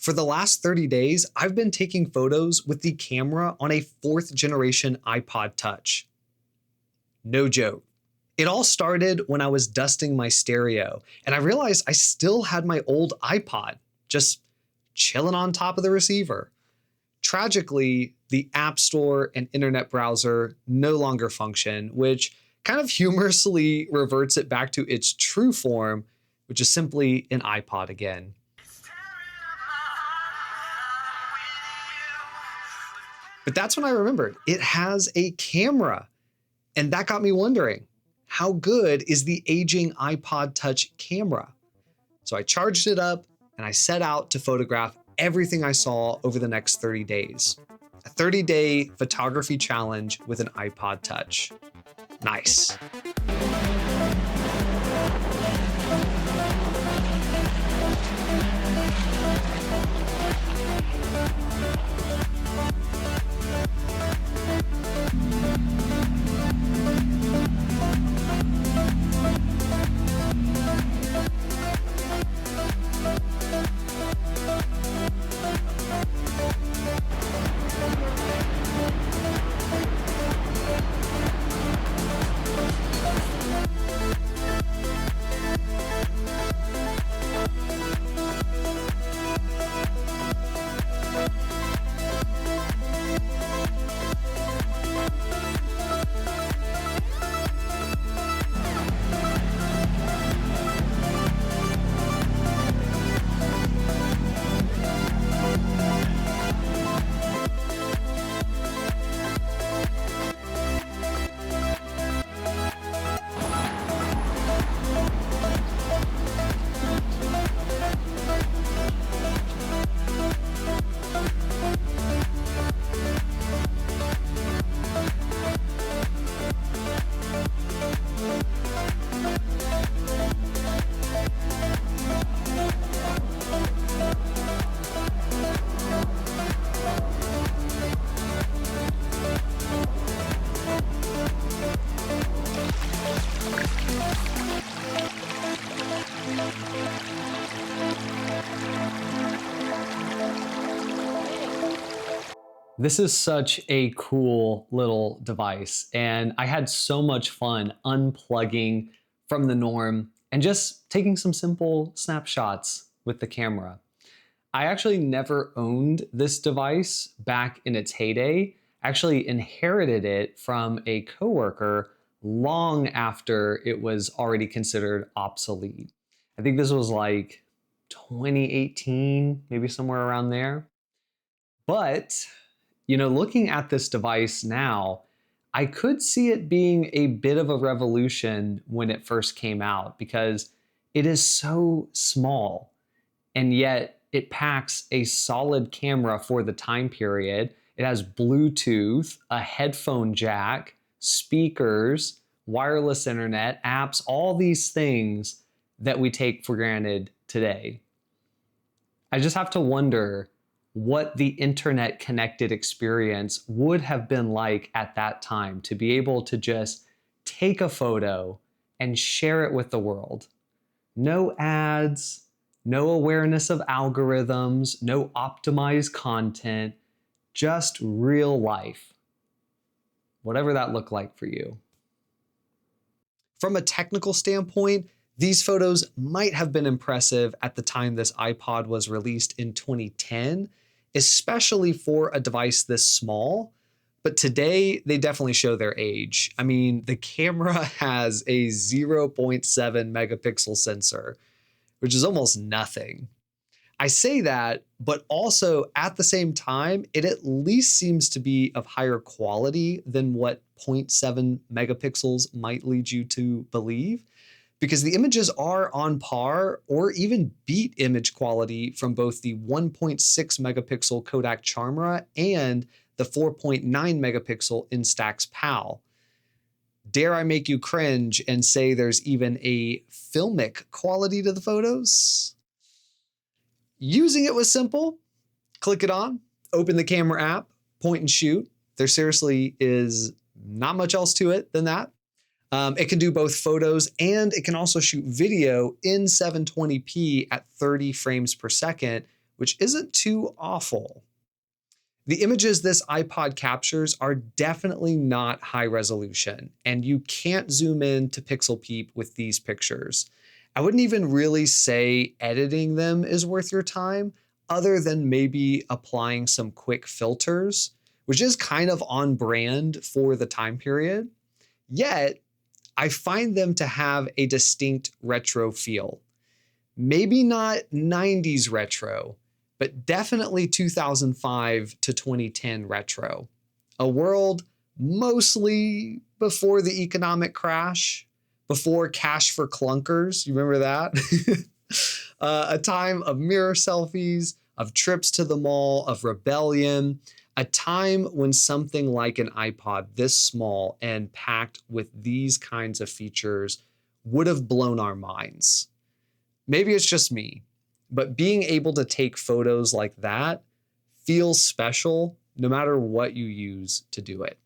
For the last 30 days, I've been taking photos with the camera on a 4th generation iPod Touch. No joke. It all started when I was dusting my stereo, and I realized I still had my old iPod, just chilling on top of the receiver. Tragically, the App Store and internet browser no longer function, which kind of humorously reverts it back to its true form, which is simply an iPod again. But that's when I remembered it has a camera. And that got me wondering, how good is the aging iPod Touch camera? So I charged it up and I set out to photograph everything I saw over the next 30 days. A 30-day photography challenge with an iPod Touch. Nice. This is such a cool little device, and I had so much fun unplugging from the norm and just taking some simple snapshots with the camera. I actually never owned this device back in its heyday. I actually inherited it from a coworker long after it was already considered obsolete. I think this was like 2018, maybe somewhere around there. But looking at this device now, I could see it being a bit of a revolution when it first came out because it is so small and yet it packs a solid camera for the time period. It has Bluetooth, a headphone jack, speakers, wireless internet, apps, all these things that we take for granted today. I just have to wonder what the internet connected experience would have been like at that time to be able to just take a photo and share it with the world. No ads, no awareness of algorithms, no optimized content, just real life. Whatever that looked like for you. From a technical standpoint, these photos might have been impressive at the time this iPod was released in 2010, especially for a device this small, but today they definitely show their age. I mean, the camera has a 0.7 megapixel sensor, which is almost nothing. I say that, but also at the same time, it at least seems to be of higher quality than what 0.7 megapixels might lead you to believe, because the images are on par or even beat image quality from both the 1.6 megapixel Kodak Charmera and the 4.9 megapixel Instax PAL. Dare I make you cringe and say there's even a filmic quality to the photos? Using it was simple. Click it on, open the camera app, point and shoot. There seriously is not much else to it than that. It can do both photos and it can also shoot video in 720p at 30 frames per second which isn't too awful. The images this iPod captures are definitely not high resolution, and you can't zoom in to pixel peep with these pictures. I wouldn't even really say editing them is worth your time, other than maybe applying some quick filters, which is kind of on brand for the time period. Yet, I find them to have a distinct retro feel. Maybe not 90s retro, but definitely 2005 to 2010 retro. A world mostly before the economic crash, before cash for clunkers. You remember that? A time of mirror selfies, of trips to the mall, of rebellion. A time when something like an iPod this small and packed with these kinds of features would have blown our minds. Maybe it's just me, but being able to take photos like that feels special no matter what you use to do it.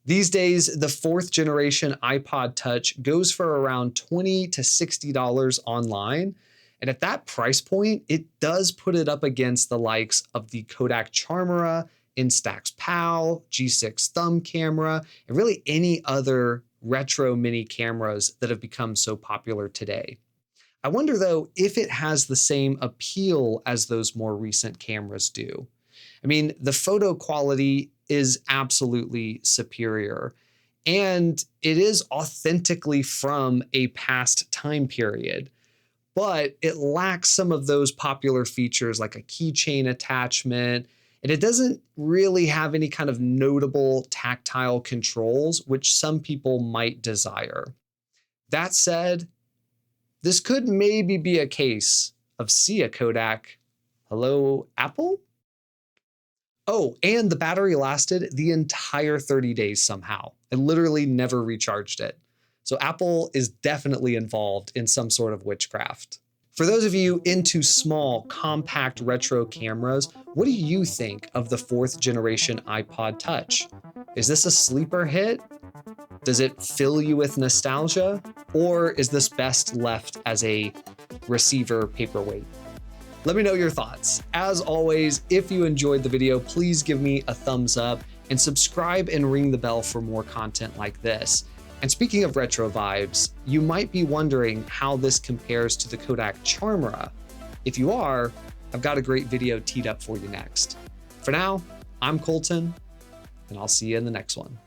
These days, the fourth generation iPod Touch goes for around $20 to $60 online. And at that price point, it does put it up against the likes of the Kodak Charmera, Instax PAL, G6 thumb camera, and really any other retro mini cameras that have become so popular today. I wonder though if it has the same appeal as those more recent cameras do. I mean, the photo quality is absolutely superior, and it is authentically from a past time period, but it lacks some of those popular features like a keychain attachment, and it doesn't really have any kind of notable tactile controls, which some people might desire. That said, this could maybe be a case of see ya Kodak, hello Apple? Oh, and the battery lasted the entire 30 days somehow. I literally never recharged it. So Apple is definitely involved in some sort of witchcraft. For those of you into small, compact retro cameras, what do you think of the fourth generation iPod Touch? Is this a sleeper hit? Does it fill you with nostalgia? Or is this best left as a receiver paperweight? Let me know your thoughts. As always, if you enjoyed the video, please give me a thumbs up and subscribe and ring the bell for more content like this. And speaking of retro vibes, you might be wondering how this compares to the Kodak Charmera. If you are, I've got a great video teed up for you next. For now, I'm Colton, and I'll see you in the next one.